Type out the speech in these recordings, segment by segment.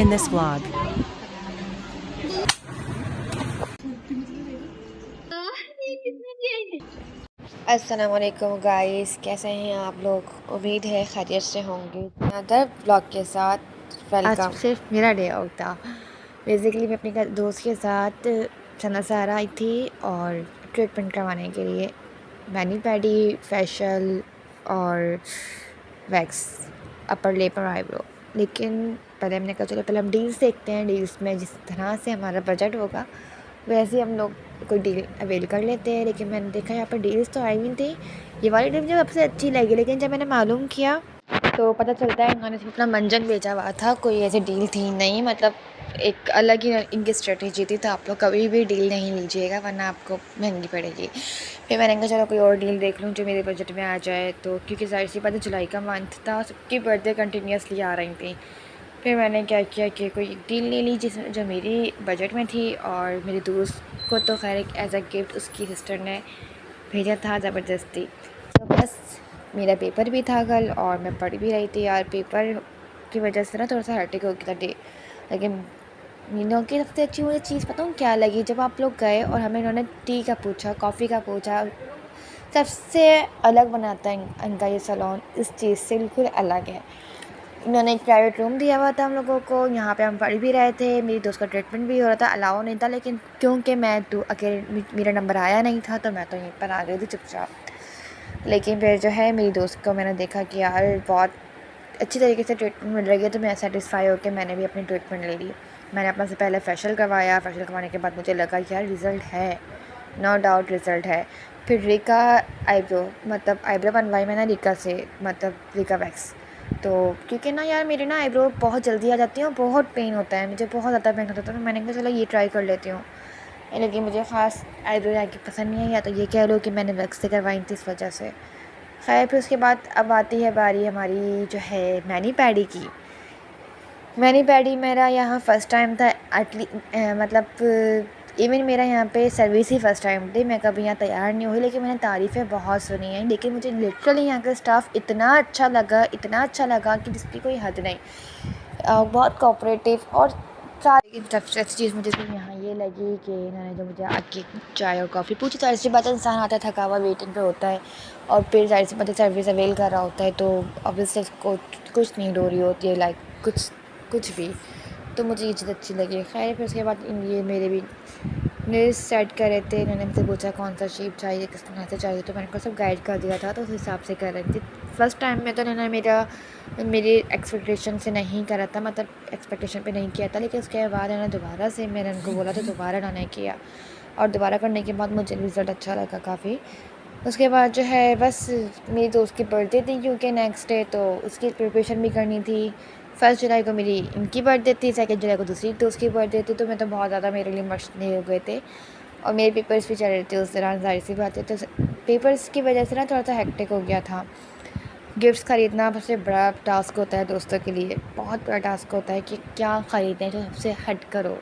in this vlog. अस्सलाम वालेकुम guys, कैसे हैं आप लोग? उम्मीद है खैरियत से होंगे। अदर ब्लॉग के साथ आज वेलकम। सिर्फ मेरा डे आउट था। बेसिकली मैं अपने दोस्त के साथ सनासारा आई थी और ट्रीटमेंट करवाने के लिए मैनी पैडी फेशियल और वैक्स अपर लिप और आईब्रो। लेकिन पहले हमने कहा चलो पहले हम डील्स देखते हैं, डील्स में जिस तरह से हमारा बजट होगा वैसे ही हम लोग कोई डील अवेल कर लेते हैं। लेकिन मैंने देखा यहाँ पर डील्स तो आई हुई थी, ये वाली डील मुझे सबसे अच्छी लगी। लेकिन जब मैंने मालूम किया तो पता चलता है इन्होंने सिर्फ अपना मंजन बेचा हुआ था, कोई ऐसी डील थी नहीं। मतलब एक अलग ही इनकी स्ट्रेटेजी थी, तो आप लोग कभी भी डील नहीं लीजिएगा वरना आपको महंगी पड़ेगी। फिर मैंने कहा चलो कोई और डील देख लूँ जो मेरे बजट में आ जाए। तो क्योंकि जाहिर सी बात है जुलाई का मंथ था, सबकी बर्थडे कंटिन्यूसली आ रही थी। फिर मैंने क्या किया कि कोई एक डील ले ली जिस जो मेरी बजट में थी। और मेरे दोस्त को तो खैर एक एज अ गिफ्ट उसकी सिस्टर ने भेजा था ज़बरदस्ती। तो बस मेरा पेपर भी था कल और मैं पढ़ भी रही थी यार। पेपर की वजह से ना थोड़ा सा हेक्टिक हो गया था डे। लेकिन मीनों की सबसे अच्छी मुझे चीज़ पता हूँ क्या लगी, जब आप लोग गए और हमें इन्होंने टी का पूछा, कॉफ़ी का पूछा। सबसे अलग बनाता है इनका ये सैलून, इस चीज़ से बिल्कुल अलग है। इन्होंने एक प्राइवेट रूम दिया हुआ था हम लोगों को, यहाँ पे हम पढ़ भी रहे थे। मेरी दोस्त का ट्रीटमेंट भी हो रहा था, अलाउ नहीं था। लेकिन क्योंकि मैं तो अकेले मेरा नंबर आया नहीं था तो मैं तो यहीं पर आ गई थी चुपचाप। लेकिन फिर जो है मेरी दोस्त को मैंने देखा कि यार बहुत अच्छी तरीके से ट्रीटमेंट मिल रही है, तो मैं सेटिस्फाई होकर मैंने भी अपनी ट्रीटमेंट ले ली। मैंने अपना से पहले फेशियल करवाया। फेशियल करवाने के बाद मुझे लगा कि यार रिज़ल्ट है, नो डाउट रिज़ल्ट है। फिर रिका आईब्रो मतलब आईब्रो बनवाई मैंने रिका से, मतलब रिका वैक्स। तो क्योंकि ना यार मेरे ना आईब्रो बहुत जल्दी आ जाती है और बहुत पेन होता है, मुझे बहुत ज़्यादा पेन होता है। तो मैंने कहा चलो ये ट्राई कर लेती हूँ। लेकिन मुझे ख़ास आईब्रो यहाँ की पसंद नहीं है, या तो ये कह लो कि मैंने वैक्स से करवाई थी इस वजह से। खैर फिर उसके बाद अब आती है बारी हमारी जो है मैनी पैडी की। मैनी पैडी मेरा यहाँ फ़र्स्ट टाइम था मतलब इवन मेरा यहाँ पे सर्विस ही फ़र्स्ट टाइम थी। मैं कभी यहाँ तैयार नहीं हुई, लेकिन मैंने तारीफ़ें बहुत सुनी हैं। लेकिन मुझे लिटरली यहाँ का स्टाफ इतना अच्छा लगा, इतना अच्छा लगा कि जिसकी कोई हद नहीं। बहुत कोऑपरेटिव और सारी सबसे अच्छी चीज़ मुझे तो यहाँ ये लगी कि इन्होंने जो मुझे आके चाय और कॉफ़ी पूछी। जाहिर सी बात है इंसान आता है थका हुआ वेटिंग पे होता है और फिर जाहिर सी बात है सर्विस अवेल कर रहा होता है, तो ऑब्वियसली उसको कुछ नीड हो रही होती है, लाइक कुछ भी। तो मुझे ये चीज़ अच्छी लगी। खैर फिर उसके बाद ये मेरे भी नेल्स सेट कर रहे थे। इन्होंने मुझसे पूछा कौन सा शेप चाहिए, किस तरह से चाहिए, तो मैंने उनको सब गाइड कर दिया था, तो उस हिसाब से कर रही थी। फर्स्ट टाइम में तो इन्होंने मेरी एक्सपेक्टेशन से नहीं करा था, मतलब एक्सपेक्टेशन पे नहीं किया था। लेकिन उसके बाद इन्होंने दोबारा से मैंने उनको बोला तो दोबारा इन्होंने किया और दोबारा करने के बाद मुझे रिज़ल्ट अच्छा लगा काफ़ी। उसके बाद जो है बस मेरी दोस्त की बर्थडे थी क्योंकि नेक्स्ट डे, तो उसकी प्रिपरेशन भी करनी थी। 1 जुलाई को मेरी इनकी बर्थडे थी, 2 जुलाई को दूसरी दोस्त की बर्थडे थी। तो मैं तो बहुत ज़्यादा मेरे लिए मसले हो गए थे और मेरे पेपर्स भी चल रहे थे उस दौरान, ज़ाहिर सी बात है। तो पेपर्स की वजह से ना थोड़ा सा हेक्टिक हो गया था। गिफ्ट्स ख़रीदना सबसे बड़ा टास्क होता है दोस्तों के लिए, बहुत बड़ा टास्क होता है कि क्या ख़रीदें जो सबसे हट कर हो,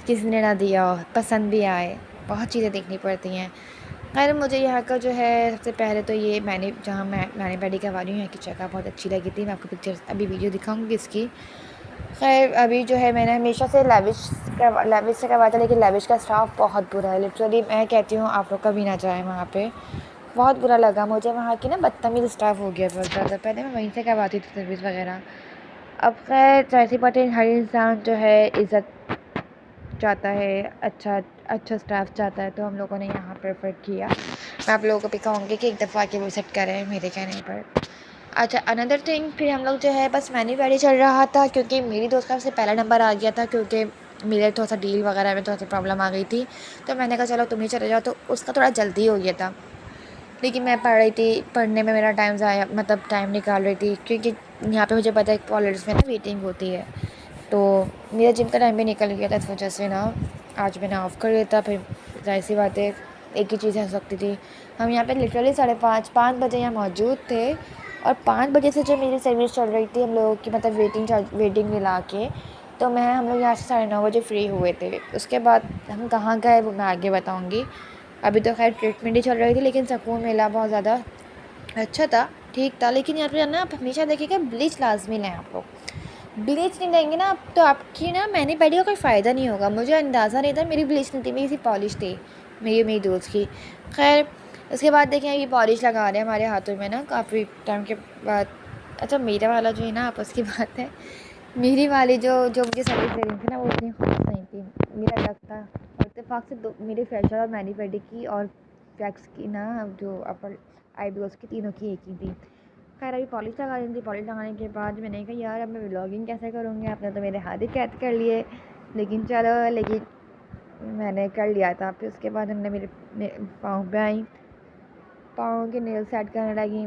किसी ने ना दिया हो, पसंद भी आए, बहुत चीज़ें देखनी पड़ती हैं। खैर मुझे यहाँ का जो है सबसे पहले तो ये मैंने पैडी करवा रही हूँ, यहाँ की जगह बहुत अच्छी लगी थी। मैं आपको पिक्चर्स अभी वीडियो दिखाऊंगी इसकी। खैर अभी जो है मैंने हमेशा से लेविश से करवाया था, लेकिन लेविश का स्टाफ बहुत बुरा है। लिटरली मैं कहती हूँ आप लोग कभी ना जाएँ वहाँ पे, बहुत बुरा लगा मुझे वहाँ की ना बदतमीज़ स्टाफ हो गया बहुत ज़्यादा। पहले मैं वहीं से करवाती थी सर्विस वगैरह। अब खैर जाहिर सी बात है हर इंसान जो है इज़्ज़त चाहता है, अच्छा स्टाफ चाहता है, तो हम लोगों ने यहाँ प्रेफर किया। मैं आप लोगों को भी कहूँगी कि एक दफ़ा आके विज़िट करें मेरे कहने पर। अच्छा अनदर थिंग, फिर हम लोग जो है बस मैनी पैडी चल रहा था क्योंकि मेरी दोस्त का सबसे पहला नंबर आ गया था, क्योंकि मेरे थोड़ा सा डील वगैरह में थोड़ा सा प्रॉब्लम आ गई थी। तो मैंने कहा चलो तुम ही चले जाओ, तो उसका थोड़ा जल्दी हो गया था। लेकिन मैं पढ़ रही थी, पढ़ने में मेरा टाइम ज़ाया मतलब टाइम निकाल रही थी, क्योंकि यहाँ पे मुझे पता है कॉलेज में ना वेटिंग होती है। तो मेरा जिम का टाइम भी निकल गया था, इस वजह से ना आज मैंने ऑफ़ कर दिया था। फिर जाहिर सी बात है एक ही चीज़ हो सकती थी। हम यहाँ पे लिटरली 5:30 बजे यहाँ मौजूद थे और 5 बजे से जो मेरी सर्विस चल रही थी हम लोगों की, मतलब वेटिंग मिला के, तो हम लोग यहाँ से 9:30 बजे फ्री हुए थे। उसके बाद हम कहाँ गए वो मैं आगे बताऊँगी। अभी तो खैर ट्रीटमेंट ही चल रही थी, लेकिन सुकून मिला, बहुत ज़्यादा अच्छा था, ठीक था। लेकिन यहाँ पे ना आप हमेशा देखिएगा ब्लीच लाजमी लें आप लोग। ब्लीच नहीं देंगे ना तो आपकी ना मैनी पेडी का कोई फ़ायदा नहीं होगा। मुझे अंदाज़ा नहीं था, मेरी ब्लीच नहीं थी, मेरी सिर्फ पॉलिश थी मेरी दोस्त की। खैर उसके बाद देखें ये पॉलिश लगा रहे हैं हमारे हाथों में ना काफ़ी टाइम के बाद। अच्छा मेरा वाला जो है ना आपस की बात है, मेरी वाली जो जो मुझे सर्विस दे रही थी ना वो उतनी खास नहीं थी। मेरा लग था और इत्तेफाक से दो मेरे फेशियल और मैनी पेडी की और वैक्स की ना जो अपर आईब्रोज की तीनों की एक ही थी। खैर अभी पॉलिश लगा रही थी। पॉलिश लगाने के बाद मैंने कहा यार अब मैं व्लॉगिंग कैसे करूँगी, आपने तो मेरे हाथ ही कैद कर लिए। लेकिन मैंने कर लिया था। फिर उसके बाद हमने मेरे पाँव पे आई, पाँव के नेल सेट करने लगी।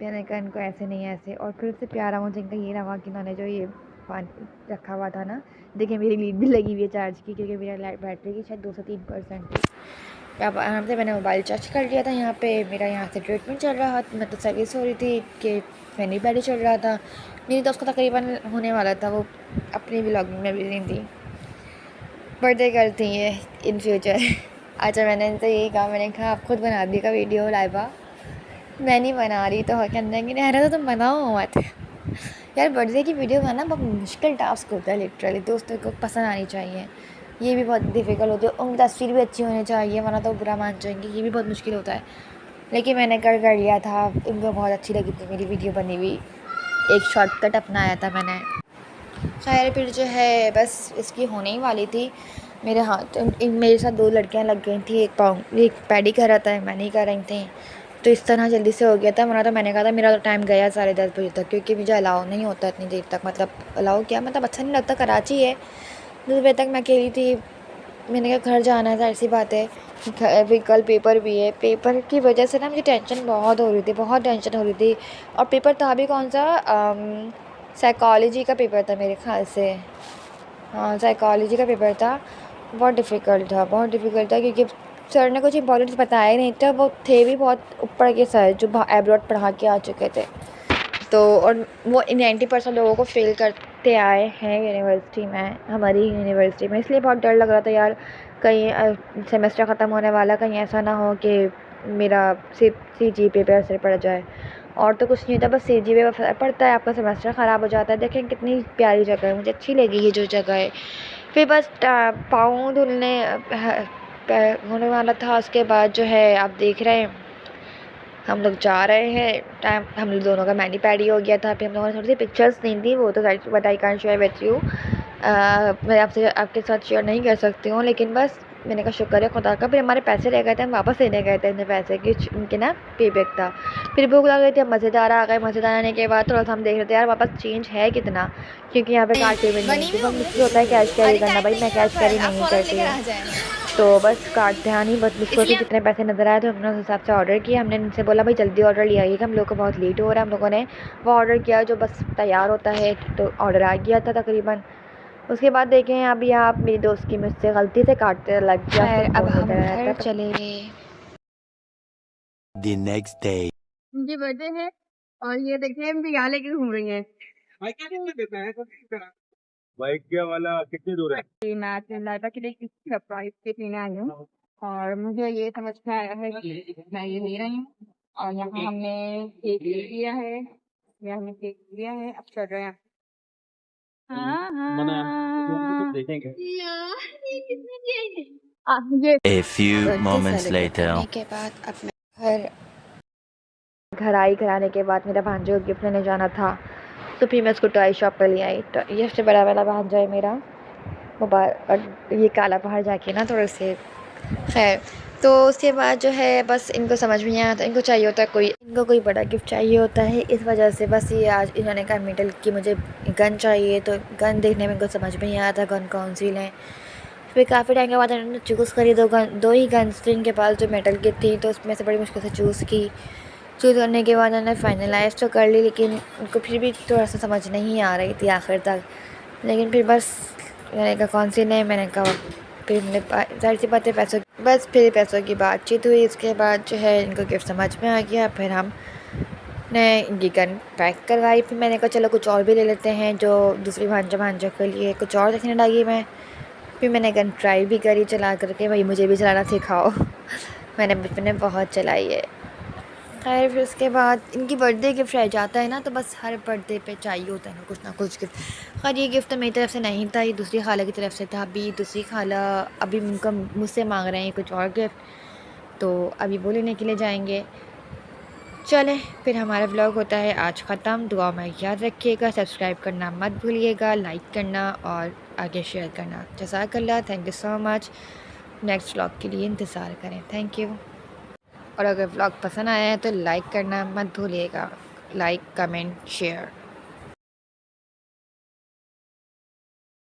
मैंने कहा इनको ऐसे नहीं ऐसे, और फिर उससे प्यारा मुझे इनका ये लगा कि इन्होंने जो ये पानी रखा हुआ था ना, देखिए मेरी लीड भी लगी हुई है चार्ज की, क्योंकि मेरा बैटरी की शायद 2 से 3% थी। अब आराम से मैंने मोबाइल चार्ज कर लिया था। यहाँ पे मेरा यहाँ से ट्रीटमेंट चल रहा था, मतलब सर्विस हो रही थी कि मैनी पेडी चल रहा था। मेरी दोस्त का तकरीबन होने वाला था, वो अपनी व्लॉगिंग में बिजी थी, बर्थडे करती है इन फ्यूचर। अच्छा मैंने इनसे यही कहा, मैंने कहा आप खुद बना दिएगा वीडियो लाइबा, मैं नहीं बना रही। तो कहने लगी नहीं तो तुम बनाओ मत। यार बर्थडे की वीडियो बनाना बहुत मुश्किल टास्क होता है लिटरली, दोस्तों को पसंद आनी चाहिए, ये भी बहुत डिफ़िकल्ट होती है। उनकी तस्वीर भी अच्छी होनी चाहिए वरना तो बुरा मान जाएंगे, ये भी बहुत मुश्किल होता है। लेकिन मैंने कर लिया था, उनको बहुत अच्छी लगी थी मेरी वीडियो बनी हुई। एक शॉर्टकट अपनाया था मैंने। खैर फिर जो है बस इसकी होने ही वाली थी। मेरे हाथ मेरे साथ 2 लड़कियां लग गई थी, एक पैडी कर रहा था, मैं नहीं कर रही थी। तो इस तरह जल्दी से हो गया था, वरना तो मैंने कहा था मेरा तो टाइम गया 10:30 बजे तक, क्योंकि मुझे अलाउ नहीं होता इतनी देर तक। मतलब अलाउ क्या, मतलब अच्छा नहीं लगता, कराची है 10 बजे तक मैं अकेली थी। मैंने कहा घर जाना है, ऐसी बात है, फिर कल पेपर भी है। पेपर की वजह से ना मुझे टेंशन बहुत हो रही थी, बहुत टेंशन हो रही थी। और पेपर था भी कौन सा, साइकोलॉजी का पेपर था मेरे ख्याल से। हाँ साइकोलॉजी का पेपर था, बहुत डिफ़िकल्ट था क्योंकि सर ने कुछ इंपॉर्टेंट बताया ही नहीं था। वो थे भी बहुत ऊपर के सर जो एब्रॉड पढ़ा के आ चुके थे। तो और वो 90% लोगों को फ़ेल करते आए हैं यूनिवर्सिटी में, हमारी यूनिवर्सिटी में। इसलिए बहुत डर लग रहा था यार, कहीं सेमेस्टर ख़त्म होने वाला, कहीं ऐसा ना हो कि मेरा CGPA पे असर पड़ जाए। और तो कुछ नहीं होता, बस CGPA पे असर पड़ता है, आपका सेमेस्टर ख़राब हो जाता है। देखें कितनी प्यारी जगह है, मुझे अच्छी लगी ये जो जगह है। फिर बस पाँव धुलने होने वाला था। उसके बाद जो है आप देख रहे हैं हम लोग जा रहे हैं, टाइम हम लोग दोनों का मैनी पैडी हो गया था। फिर हम लोगों ने थोड़ी सी पिक्चर्स ली थी, वो तो but I can share with you, मैं आपसे आपके साथ शेयर नहीं कर सकती हूँ। लेकिन बस मैंने कहा शुक्र है खुदा का। फिर हमारे पैसे रह गए थे, हम वापस लेने गए थे इतने पैसे कि उनके ना पे बैक था। फिर भूख लग गई थी, हम मज़ेदार आ गए। मज़ेदार आने के बाद थोड़ा सा हम देख रहे थे यार वापस चेंज है कितना, क्योंकि यहाँ पे कार्ड पेमेंट नहीं थी। बहुत मुश्किल होता है कैश कैरी करना, भाई मैं कैश कैरी नहीं करती हूँ। तो बस कार्ड ध्यान ही बहुत मुश्किल होती, जितने पैसे नज़र आए तो हमने उस हिसाब से ऑर्डर किया। हमने इनसे बोला भाई जल्दी ऑर्डर ले आइएगा, हम लोग को बहुत लेट हो रहा है। हम लोगों ने वो ऑर्डर किया जो बस तैयार होता है, तो ऑर्डर आ गया था तकरीबन। उसके बाद देखें अभी आप, मेरी दोस्त की मुझसे गलती से काटते लग गया। खैर अब हम घर चले गए। The next day. उनकी बर्थडे है और ये देखिए हम भी यहाँ लेके घूम रही हैं। बाइक क्या वाला कितनी दूर है? मैं अपने लाइबा के लिए किसी सरप्राइज के पीने आई हूँ और मुझे ये समझ में आया है कि मैं ये ले रही हूँ। और यहाँ हमने केक ले लिया है, यहाँ हमने केक लिया है, अब चल रहे हैं। हाँ हाँ देखेंगे। ये A few moments later. करने के बाद अब मैं घर आई। घर आने के बाद मेरा भांजे को गिफ्ट लेने जाना था, तो फिर मैं उसको टॉय शॉप पर ले आई। तो ये सबसे बड़ा वाला भांजा है मेरा, और ये काला पहाड़ जाके ना थोड़े से। खैर तो उसके बाद जो है बस इनको समझ में नहीं आया था, इनको चाहिए होता है इनको कोई बड़ा गिफ्ट चाहिए होता है। इस वजह से बस ये आज इन्होंने कहा मिडल की मुझे गन चाहिए, तो गन देखने में इनको समझ में नहीं आया था गन कौन सी लें। फिर काफ़ी टाइम के बाद इन्होंने चूज़ करी दो ही गन्स थी इनके पास जो मेटल की थी, तो उसमें से बड़ी मुश्किल से चूज़ करने के बाद उन्होंने फाइनलाइज तो कर ली, लेकिन उनको फिर भी थोड़ा सा समझ नहीं आ रही थी आखिर तक। लेकिन फिर बस मैंने कहा कौन सी नहीं, मैंने कहा फिर मैंने जाहिर सी बात है पैसों की बातचीत हुई। इसके बाद जो है इनको गिफ्ट समझ में आ गया। फिर हमने ये गन पैक करवाई। फिर मैंने कहा चलो कुछ और भी ले लेते हैं जो दूसरी भांजा के लिए कुछ और देखने लगी मैं। फिर मैंने गन ट्राई भी करी चला करके, भाई मुझे भी चलाना सिखाओ। मैंने बचपन में बहुत चलाई है। खैर फिर उसके बाद इनकी बर्थडे गिफ्ट रह जाता है ना, तो बस हर बर्थडे पे चाहिए होता है ना कुछ गिफ्ट। खैर ये गिफ्ट तो मेरी तरफ से नहीं था, ये दूसरी खाला की तरफ से था। अभी दूसरी खाला अभी उनका मुझसे मांग रहे हैं कुछ और गिफ्ट, तो अभी वो लेने के लिए जाएंगे। चलें फिर हमारा व्लॉग होता है आज ख़त्म। दुआ में याद रखिएगा, सब्सक्राइब करना मत भूलिएगा, लाइक करना और आगे शेयर करना। जज़ाकल्लाह, thank you so much. Next vlog के लिए इंतज़ार करें। Thank you. और अगर व्लॉग पसंद आया है तो लाइक करना मत भूलिएगा, लाइक कमेंट शेयर।